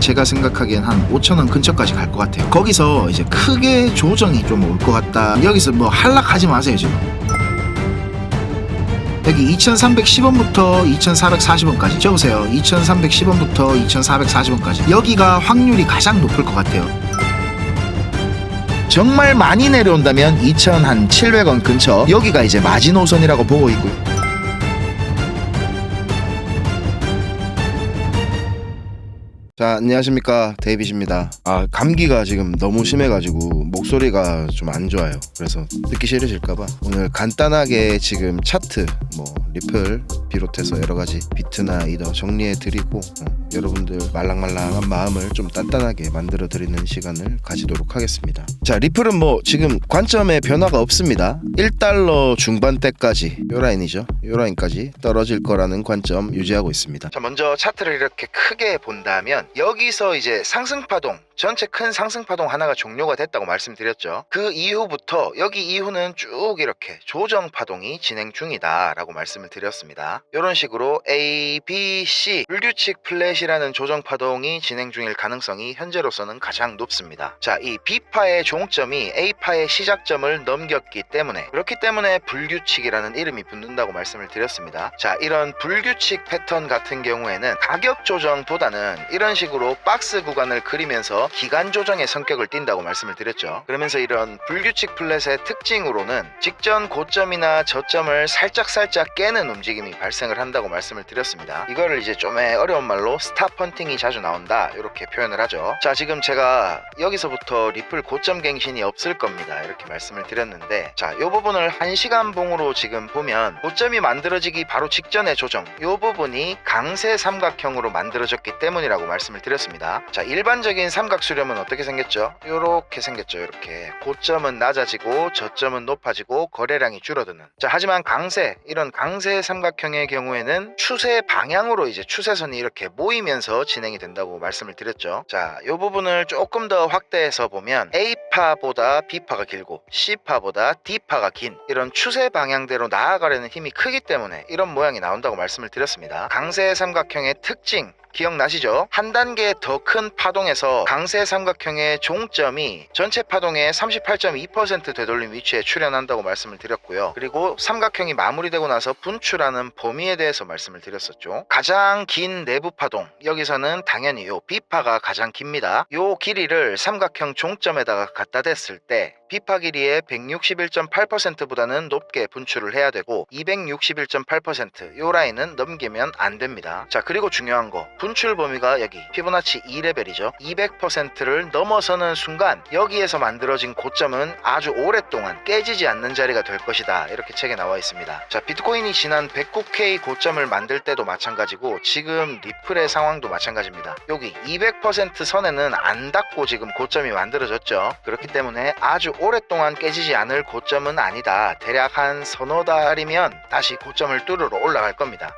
제가 생각하기엔 한 5,000원 근처까지 갈 것 같아요. 거기서 이제 크게 조정이 좀 올 것 같다. 여기서 뭐 한락하지 마세요 지금. 여기 2,310원부터 2,440원까지 적으세요. 2,310원부터 2,440원까지 여기가 확률이 가장 높을 것 같아요. 정말 많이 내려온다면 2,700원 근처, 여기가 이제 마지노선이라고 보고 있고요. 자, 안녕하십니까, 데이빗입니다. 감기가 지금 너무 심해가지고 목소리가 좀 안 좋아요. 그래서 듣기 싫으실까봐 오늘 간단하게 지금 차트, 리플 비롯해서 여러가지 비트나 이더 정리해드리고 여러분들 말랑말랑한 마음을 좀 단단하게 만들어드리는 시간을 가지도록 하겠습니다. 자, 리플은 지금 관점에 변화가 없습니다. 1달러 중반대까지, 요 라인이죠, 요 라인까지 떨어질 거라는 관점 유지하고 있습니다. 자, 먼저 차트를 이렇게 크게 본다면 여기서 이제 상승파동, 전체 큰 상승파동 하나가 종료가 됐다고 말씀드렸죠. 그 이후부터 여기 이후는 쭉 이렇게 조정파동이 진행 중이다 라고 말씀을 드렸습니다. 이런 식으로 A, B, C 불규칙 플랫이라는 조정파동이 진행 중일 가능성이 현재로서는 가장 높습니다. 자, 이 B파의 종점이 A파의 시작점을 넘겼기 때문에, 그렇기 때문에 불규칙이라는 이름이 붙는다고 말씀을 드렸습니다. 자, 이런 불규칙 패턴 같은 경우에는 가격 조정보다는 이런 식으로 박스 구간을 그리면서 기간 조정의 성격을 띈다고 말씀을 드렸죠. 그러면서 이런 불규칙 플랫의 특징으로는 직전 고점이나 저점을 살짝 깨는 움직임이 발생을 한다고 말씀을 드렸습니다. 이거를 이제 좀 어려운 말로 스탑 헌팅이 자주 나온다, 이렇게 표현을 하죠. 자, 지금 제가 여기서부터 리플 고점 갱신이 없을 겁니다, 이렇게 말씀을 드렸는데, 자, 이 부분을 1시간 봉으로 지금 보면 고점이 만들어지기 바로 직전의 조정, 이 부분이 강세 삼각형으로 만들어졌기 때문이라고 말씀을 드렸습니다. 자, 일반적인 삼각 수렴은 어떻게 생겼죠? 이렇게 생겼죠. 이렇게 고점은 낮아지고 저점은 높아지고 거래량이 줄어드는. 자, 하지만 이런 강세 삼각형의 경우에는 추세 방향으로 이제 추세선이 이렇게 모이면서 진행이 된다고 말씀을 드렸죠. 자, 이 부분을 조금 더 확대해서 보면 A파보다 B파가 길고 C파보다 D파가 긴 이런 추세 방향대로 나아가려는 힘이 크기 때문에 이런 모양이 나온다고 말씀을 드렸습니다. 강세 삼각형의 특징 기억나시죠? 한 단계 더 큰 파동에서 강세 삼각형의 종점이 전체 파동의 38.2% 되돌림 위치에 출현한다고 말씀을 드렸고요. 그리고 삼각형이 마무리되고 나서 분출하는 범위에 대해서 말씀을 드렸었죠. 가장 긴 내부 파동, 여기서는 당연히 요 B파가 가장 깁니다. 요 길이를 삼각형 종점에다가 갖다 댔을 때 B파 길이의 161.8%보다는 높게 분출을 해야 되고 261.8% 요 라인은 넘기면 안 됩니다. 자, 그리고 중요한 거, 분출 범위가 여기 피보나치 2레벨이죠. 200%를 넘어서는 순간 여기에서 만들어진 고점은 아주 오랫동안 깨지지 않는 자리가 될 것이다, 이렇게 책에 나와 있습니다. 자, 비트코인이 지난 109K 고점을 만들 때도 마찬가지고 지금 리플의 상황도 마찬가지입니다. 여기 200% 선에는 안 닿고 지금 고점이 만들어졌죠. 그렇기 때문에 아주 오랫동안 깨지지 않을 고점은 아니다. 대략 한 서너 달이면 다시 고점을 뚫으러 올라갈 겁니다.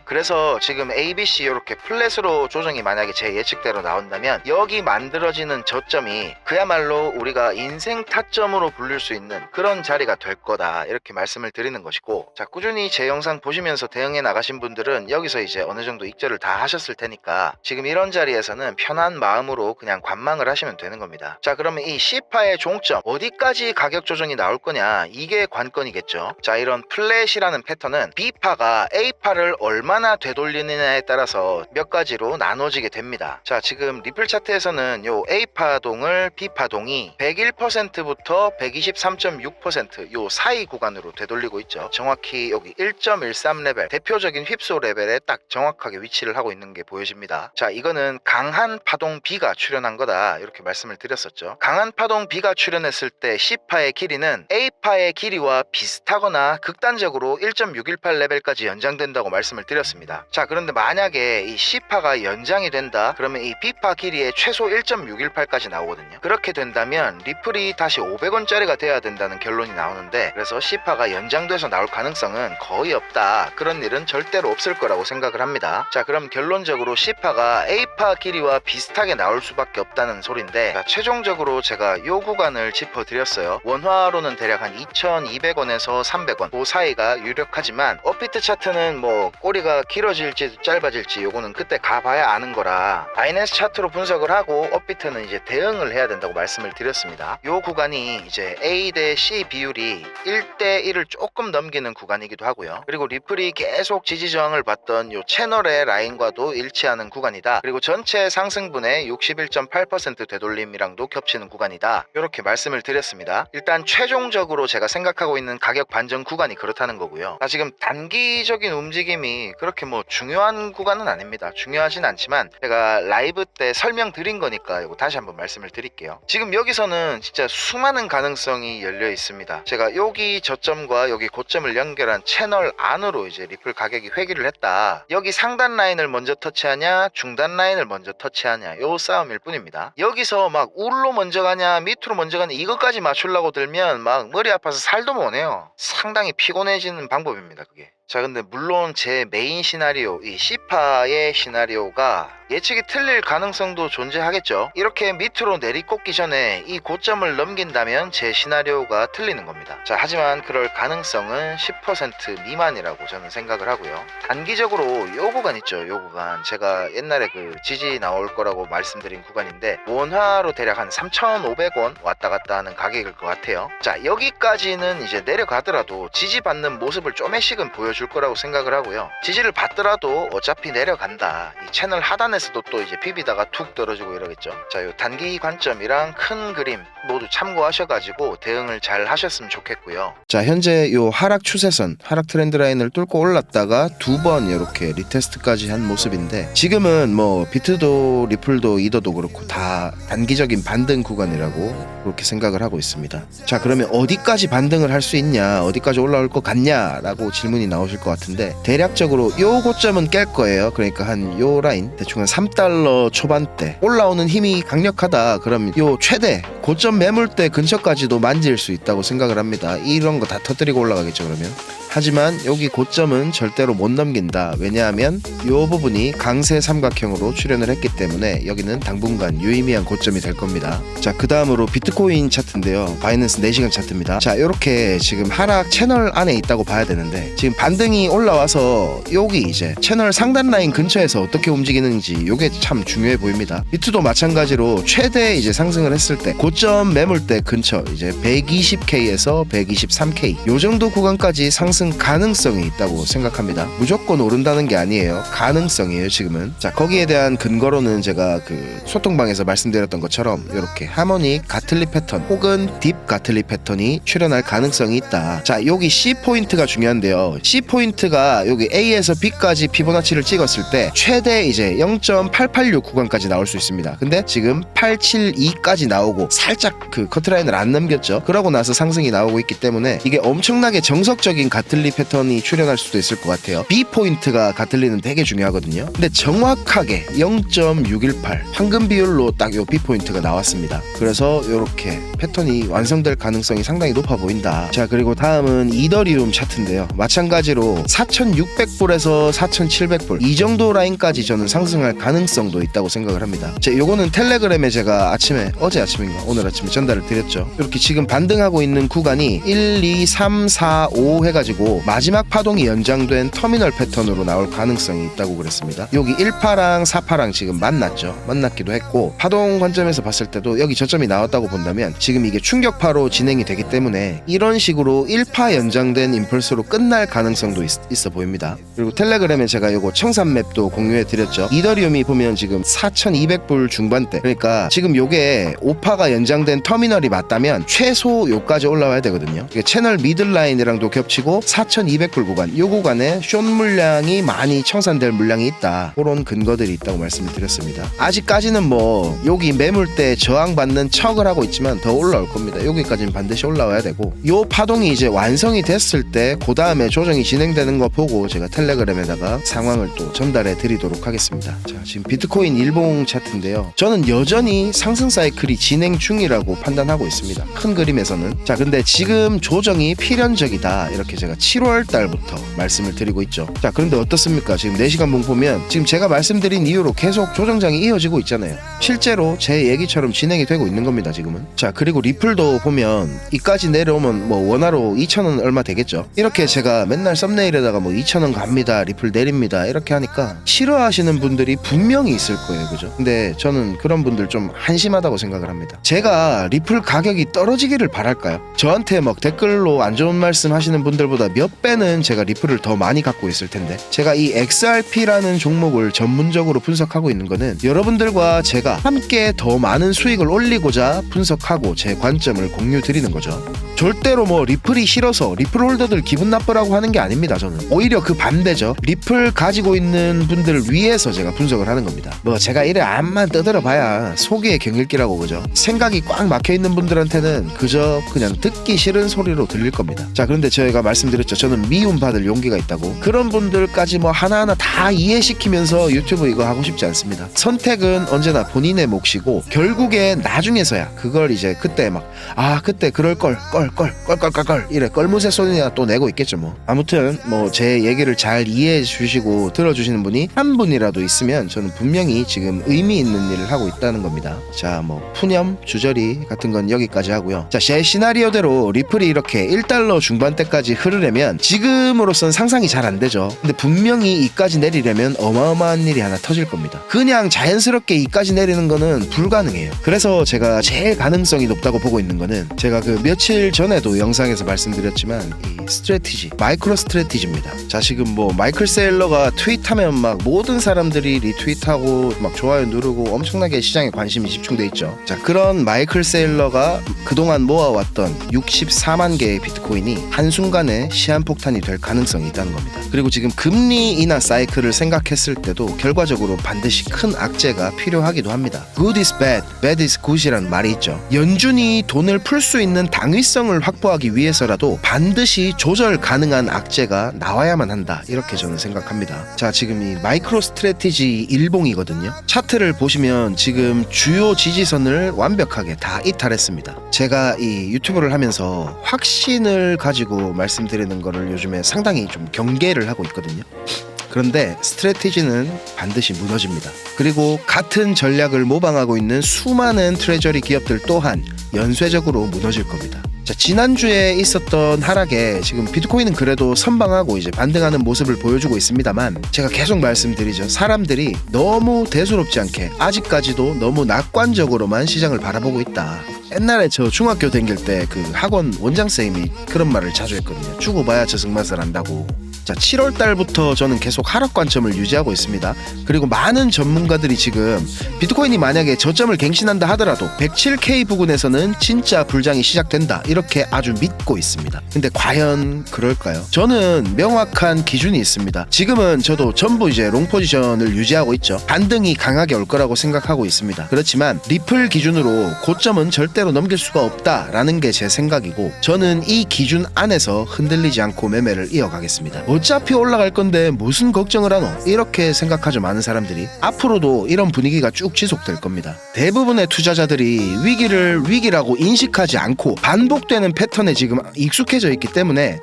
그래서 지금 ABC 이렇게 플랫으로 조정이 만약에 제 예측대로 나온다면 여기 만들어지는 저점이 그야말로 우리가 인생 타점으로 불릴 수 있는 그런 자리가 될 거다, 이렇게 말씀을 드리는 것이고, 자, 꾸준히 제 영상 보시면서 대응해 나가신 분들은 여기서 이제 어느 정도 익절을 다 하셨을 테니까 지금 이런 자리에서는 편한 마음으로 그냥 관망을 하시면 되는 겁니다. 자, 그러면 이 C파의 종점 어디까지 가격 조정이 나올 거냐, 이게 관건이겠죠. 자, 이런 플랫이라는 패턴은 B파가 A파를 얼마나 되돌리느냐에 따라서 몇 가지로 나눠지게 됩니다. 자, 지금 리플 차트에서는 요 A파동을 B파동이 101%부터 123.6% 요 사이 구간으로 되돌리고 있죠. 정확히 여기 1.13레벨 대표적인 휩소 레벨에 딱 정확하게 위치를 하고 있는 게 보여집니다. 자, 이거는 강한 파동 B가 출현한 거다, 이렇게 말씀을 드렸었죠. 강한 파동 B가 출현했을 때 C파의 길이는 A파의 길이와 비슷하거나 극단적으로 1.618레벨까지 연장된다고 말씀을 드렸습니다. 자, 그런데 만약에 이 C파가 연장이 된다, 그러면 이 B파 길이의 최소 1.618까지 나오거든요. 그렇게 된다면 리플이 다시 500원짜리가 돼야 된다는 결론이 나오는데, 그래서 C파가 연장돼서 나올 가능성은 거의 없다, 그런 일은 절대로 없을 거라고 생각을 합니다. 자, 그럼 결론적으로 C파가 A파 길이와 비슷하게 나올 수밖에 없다는 소린데, 자, 최종적으로 제가 요 구간을 짚어드렸어요. 원화로는 대략 한 2200원에서 300원 그 사이가 유력하지만 업비트 차트는 꼬리가 차트가 길어질지 짧아질지 요거는 그때 가봐야 아는 거라 바이낸스 차트로 분석을 하고 업비트는 이제 대응을 해야 된다고 말씀을 드렸습니다. 요 구간이 이제 A 대 C 비율이 1대1을 조금 넘기는 구간이기도 하고요. 그리고 리플이 계속 지지 저항을 받던 요 채널의 라인과도 일치하는 구간이다. 그리고 전체 상승분의 61.8% 되돌림이랑도 겹치는 구간이다. 이렇게 말씀을 드렸습니다. 일단 최종적으로 제가 생각하고 있는 가격 반전 구간이 그렇다는 거고요. 지금 단기적인 움직임이 그렇게 뭐 중요한 구간은 아닙니다. 중요하진 않지만 제가 라이브 때 설명드린 거니까 이거 다시 한번 말씀을 드릴게요. 지금 여기서는 진짜 수많은 가능성이 열려 있습니다. 제가 여기 저점과 여기 고점을 연결한 채널 안으로 이제 리플 가격이 회귀를 했다. 여기 상단 라인을 먼저 터치하냐 중단 라인을 먼저 터치하냐 요 싸움일 뿐입니다. 여기서 막 울로 먼저 가냐 밑으로 먼저 가냐 이것까지 맞추려고 들면 막 머리 아파서 살도 못 내요. 상당히 피곤해지는 방법입니다 그게. 자 근데 물론 제 메인 시나리오 이 C파의 시나리오가 예측이 틀릴 가능성도 존재하겠죠. 이렇게 밑으로 내리꽂기 전에 이 고점을 넘긴다면 제 시나리오가 틀리는 겁니다. 자 하지만 그럴 가능성은 10% 미만이라고 저는 생각을 하고요. 단기적으로 요 구간 있죠. 요 구간 제가 옛날에 그 지지 나올 거라고 말씀드린 구간인데 원화로 대략 한 3,500원 왔다 갔다 하는 가격일 것 같아요. 자 여기까지는 이제 내려가더라도 지지받는 모습을 좀씩은 보여줄 거라고 생각을 하고요. 지지를 받더라도 어차피 내려간다. 이 채널 하단에서도 또 이제 비비다가 툭 떨어지고 이러겠죠. 자, 요 단기 관점이랑 큰 그림 모두 참고하셔가지고 대응을 잘 하셨으면 좋겠고요. 자, 현재 요 하락 추세선, 하락 트렌드 라인을 뚫고 올랐다가 두 번 이렇게 리테스트까지 한 모습인데 지금은 뭐 비트도 리플도 이더도 그렇고 다 단기적인 반등 구간이라고 그렇게 생각을 하고 있습니다. 자, 그러면 어디까지 반등을 할 수 있냐, 어디까지 올라올 것 같냐라고 질문이 나오실 것 같은데 대략적으로 요 고점은 깰 거예요. 그러니까 한 요 라인 대충 한 3달러 초반대 올라오는 힘이 강력하다. 그럼 요 최대 고점 매물대 근처까지도 만질 수 있다고 생각을 합니다. 이런 거 다 터뜨리고 올라가겠죠 그러면. 하지만 여기 고점은 절대로 못 넘긴다. 왜냐하면 이 부분이 강세 삼각형으로 출현을 했기 때문에 여기는 당분간 유의미한 고점이 될 겁니다. 자, 그 다음으로 비트코인 차트인데요. 바이낸스 4시간 차트입니다. 자, 이렇게 지금 하락 채널 안에 있다고 봐야 되는데 지금 반등이 올라와서 여기 이제 채널 상단 라인 근처에서 어떻게 움직이는지 이게 참 중요해 보입니다. 비트도 마찬가지로 최대 이제 상승을 했을 때 고점 매물대 근처 이제 120K에서 123K 요 정도 구간까지 상승 가능성이 있다고 생각합니다. 무조건 오른다는 게 아니에요. 가능성이에요 지금은. 자, 거기에 대한 근거로는 제가 그 소통방에서 말씀드렸던 것처럼 이렇게 하모닉 가틀리 패턴 혹은 딥 가틀리 패턴이 출현할 가능성이 있다. 자, 여기 C 포인트가 중요한데요. C 포인트가 여기 A에서 B까지 피보나치를 찍었을 때 최대 이제 0.886 구간까지 나올 수 있습니다. 근데 지금 872까지 나오고 살짝 그 커트라인을 안 넘겼죠. 그러고 나서 상승이 나오고 있기 때문에 이게 엄청나게 정석적인 가틀리 패턴이 출현할 수도 있을 것 같아요. B 포인트가 가틀리는 되게 중요하거든요. 근데 정확하게 0.618 황금 비율로 딱 요 B 포인트가 나왔습니다. 그래서 이렇게 패턴이 완성될 가능성이 상당히 높아 보인다. 자, 그리고 다음은 이더리움 차트인데요. 마찬가지로 4,600불에서 4,700불 이 정도 라인까지 저는 상승할 가능성도 있다고 생각을 합니다. 자, 요거는 텔레그램에 제가 어제 아침인가 오늘 아침에 전달을 드렸죠. 이렇게 지금 반등하고 있는 구간이 1, 2, 3, 4, 5 해가지고 마지막 파동이 연장된 터미널 패턴으로 나올 가능성이 있다고 그랬습니다. 여기 1파랑 4파랑 지금 만났기도 했고 파동 관점에서 봤을 때도 여기 저점이 나왔다고 본다면 지금 이게 충격파로 진행이 되기 때문에 이런 식으로 1파 연장된 임펄스로 끝날 가능성도 있어 보입니다. 그리고 텔레그램에 제가 요거 청산맵도 공유해 드렸죠. 이더리움이 보면 지금 4,200불 중반대, 그러니까 지금 요게 5파가 연장된 터미널이 맞다면 최소 요까지 올라와야 되거든요. 이게 채널 미들라인이랑도 겹치고 4,200불 구간, 이 구간에 숏 물량이 많이 청산될 물량이 있다. 그런 근거들이 있다고 말씀을 드렸습니다. 아직까지는 뭐 여기 매물대 저항받는 척을 하고 있지만 더 올라올 겁니다. 여기까지는 반드시 올라와야 되고 이 파동이 이제 완성이 됐을 때 그 다음에 조정이 진행되는 거 보고 제가 텔레그램에다가 상황을 또 전달해 드리도록 하겠습니다. 자, 지금 비트코인 일봉 차트인데요. 저는 여전히 상승 사이클이 진행 중이라고 판단하고 있습니다. 큰 그림에서는. 자, 근데 지금 조정이 필연적이다 이렇게 제가 제가 7월 달부터 말씀을 드리고 있죠. 자, 그런데 어떻습니까? 지금 4시간 봉 보면 지금 제가 말씀드린 이유로 계속 조정장이 이어지고 있잖아요. 실제로 제 얘기처럼 진행이 되고 있는 겁니다, 지금은. 자, 그리고 리플도 보면 이까지 내려오면 뭐 원화로 2,000원 얼마 되겠죠. 이렇게 제가 맨날 썸네일에다가 뭐 2,000원 갑니다, 리플 내립니다 이렇게 하니까 싫어하시는 분들이 분명히 있을 거예요, 그죠? 근데 저는 그런 분들 좀 한심하다고 생각을 합니다. 제가 리플 가격이 떨어지기를 바랄까요? 저한테 막 댓글로 안 좋은 말씀 하시는 분들보다 몇 배는 제가 리플을 더 많이 갖고 있을 텐데, 제가 이 XRP라는 종목을 전문적으로 분석하고 있는 거는 여러분들과 제가 함께 더 많은 수익을 올리고자 분석하고 제 관점을 공유 드리는 거죠. 절대로 뭐 리플이 싫어서 리플 홀더들 기분 나쁘라고 하는 게 아닙니다. 저는 오히려 그 반대죠. 리플 가지고 있는 분들을 위해서 제가 분석을 하는 겁니다. 뭐 제가 이래 암만 떠들어 봐야 속이의 경일기라고, 그죠? 생각이 꽉 막혀 있는 분들한테는 그저 그냥 듣기 싫은 소리로 들릴 겁니다. 자, 그런데 저희가 말씀드렸죠. 저는 미움받을 용기가 있다고. 그런 분들까지 뭐 하나하나 다 이해시키면서 유튜브 이거 하고 싶지 않습니다. 선택은 언제나 본인의 몫이고 결국에 나중에서야 그걸 이제 그때 막 그때 그럴 걸 이래 껄무새 소리나 또 내고 있겠죠. 뭐 아무튼 뭐 제 얘기를 잘 이해해 주시고 들어주시는 분이 한 분이라도 있으면 저는 분명히 지금 의미 있는 일을 하고 있다는 겁니다. 자, 뭐 푸념 주저리 같은 건 여기까지 하고요. 자, 제 시나리오대로 리플이 이렇게 1달러 중반대까지 흐르려면 지금으로선 상상이 잘 안 되죠. 근데 분명히 이까지 내리려면 어마어마한 일이 하나 터질 겁니다. 그냥 자연스럽게 이까지 내리는 거는 불가능해요. 그래서 제가 제일 가능성이 높다고 보고 있는 거는, 제가 그 며칠 전에도 영상에서 말씀드렸지만 이 스트래티지, 마이크로 스트래티지입니다. 자, 지금 뭐 마이클 세일러가 트윗하면 막 모든 사람들이 리트윗하고 막 좋아요 누르고 엄청나게 시장에 관심이 집중돼 있죠. 자, 그런 마이클 세일러가 그동안 모아왔던 64만 개의 비트코인이 한순간에 시한폭탄이 될 가능성이 있다는 겁니다. 그리고 지금 금리 인하 사이클을 생각했을 때도 결과적으로 반드시 큰 악재가 필요하기도 합니다. Good is bad, bad is good이라는 말이 있죠. 연준이 돈을 풀 수 있는 당위성을 확보하기 위해서라도 반드시 조절 가능한 악재가 나와야만 한다, 이렇게 저는 생각합니다. 자, 지금 이 마이크로 스트래티지 일봉이거든요. 차트를 보시면 지금 주요 지지선을 완벽하게 다 이탈했습니다. 제가 이 유튜브를 하면서 확신을 가지고 말씀드리는 거를 요즘에 상당히 좀 경계를 하고 있거든요. 그런데 스트래티지는 반드시 무너집니다. 그리고 같은 전략을 모방하고 있는 수많은 트레저리 기업들 또한 연쇄적으로 무너질 겁니다. 자, 지난주에 있었던 하락에 지금 비트코인은 그래도 선방하고 이제 반등하는 모습을 보여주고 있습니다만, 제가 계속 말씀드리죠. 사람들이 너무 대수롭지 않게 아직까지도 너무 낙관적으로만 시장을 바라보고 있다. 옛날에 저 중학교 다닐 때 그 학원 원장쌤이 그런 말을 자주 했거든요. 죽어 봐야 저승맛을 안다고. 자, 7월 달부터 저는 계속 하락 관점을 유지하고 있습니다. 그리고 많은 전문가들이 지금 비트코인이 만약에 저점을 갱신한다 하더라도 107K 부근에서는 진짜 불장이 시작된다, 이렇게 아주 믿고 있습니다. 근데 과연 그럴까요? 저는 명확한 기준이 있습니다. 지금은 저도 전부 이제 롱 포지션을 유지하고 있죠. 반등이 강하게 올 거라고 생각하고 있습니다. 그렇지만 리플 기준으로 고점은 절대로 넘길 수가 없다라는 게 제 생각이고, 저는 이 기준 안에서 흔들리지 않고 매매를 이어가겠습니다. 어차피 올라갈 건데 무슨 걱정을 하노, 이렇게 생각하죠. 많은 사람들이. 앞으로도 이런 분위기가 쭉 지속될 겁니다. 대부분의 투자자들이 위기를 위기라고 인식하지 않고 반복되는 패턴에 지금 익숙해져 있기 때문에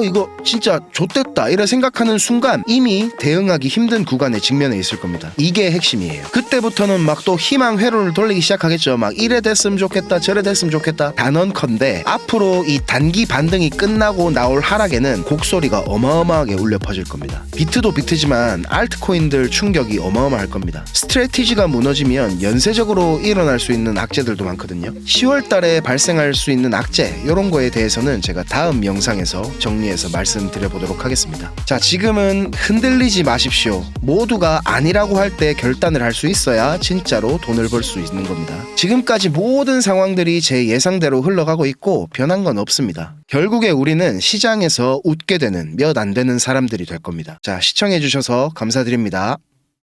이거 진짜 좆됐다 이래 생각하는 순간 이미 대응하기 힘든 구간에 직면해 있을 겁니다. 이게 핵심이에요. 그때부터는 막 또 희망 회로를 돌리기 시작하겠죠. 막 이래 됐으면 좋겠다 저래 됐으면 좋겠다. 단언컨대 앞으로 이 단기 반등이 끝나고 나올 하락에는 곡소리가 어마어마하게 울려 퍼질 겁니다. 비트도 비트지만 알트코인들 충격이 어마어마할 겁니다. 스트래티지가 무너지면 연쇄적으로 일어날 수 있는 악재들도 많거든요. 10월 달에 발생할 수 있는 악재, 이런 거에 대해서는 제가 다음 영상에서 정리해서 말씀드려 보도록 하겠습니다. 자, 지금은 흔들리지 마십시오. 모두가 아니라고 할 때 결단을 할 수 있어야 진짜로 돈을 벌 수 있는 겁니다. 지금까지 모든 상황들이 제 예상대로 흘러가고 있고 변한 건 없습니다. 결국에 우리는 시장에서 웃게 되는 몇 안 되는 사람들이 될 겁니다. 자, 시청해 주셔서 감사드립니다.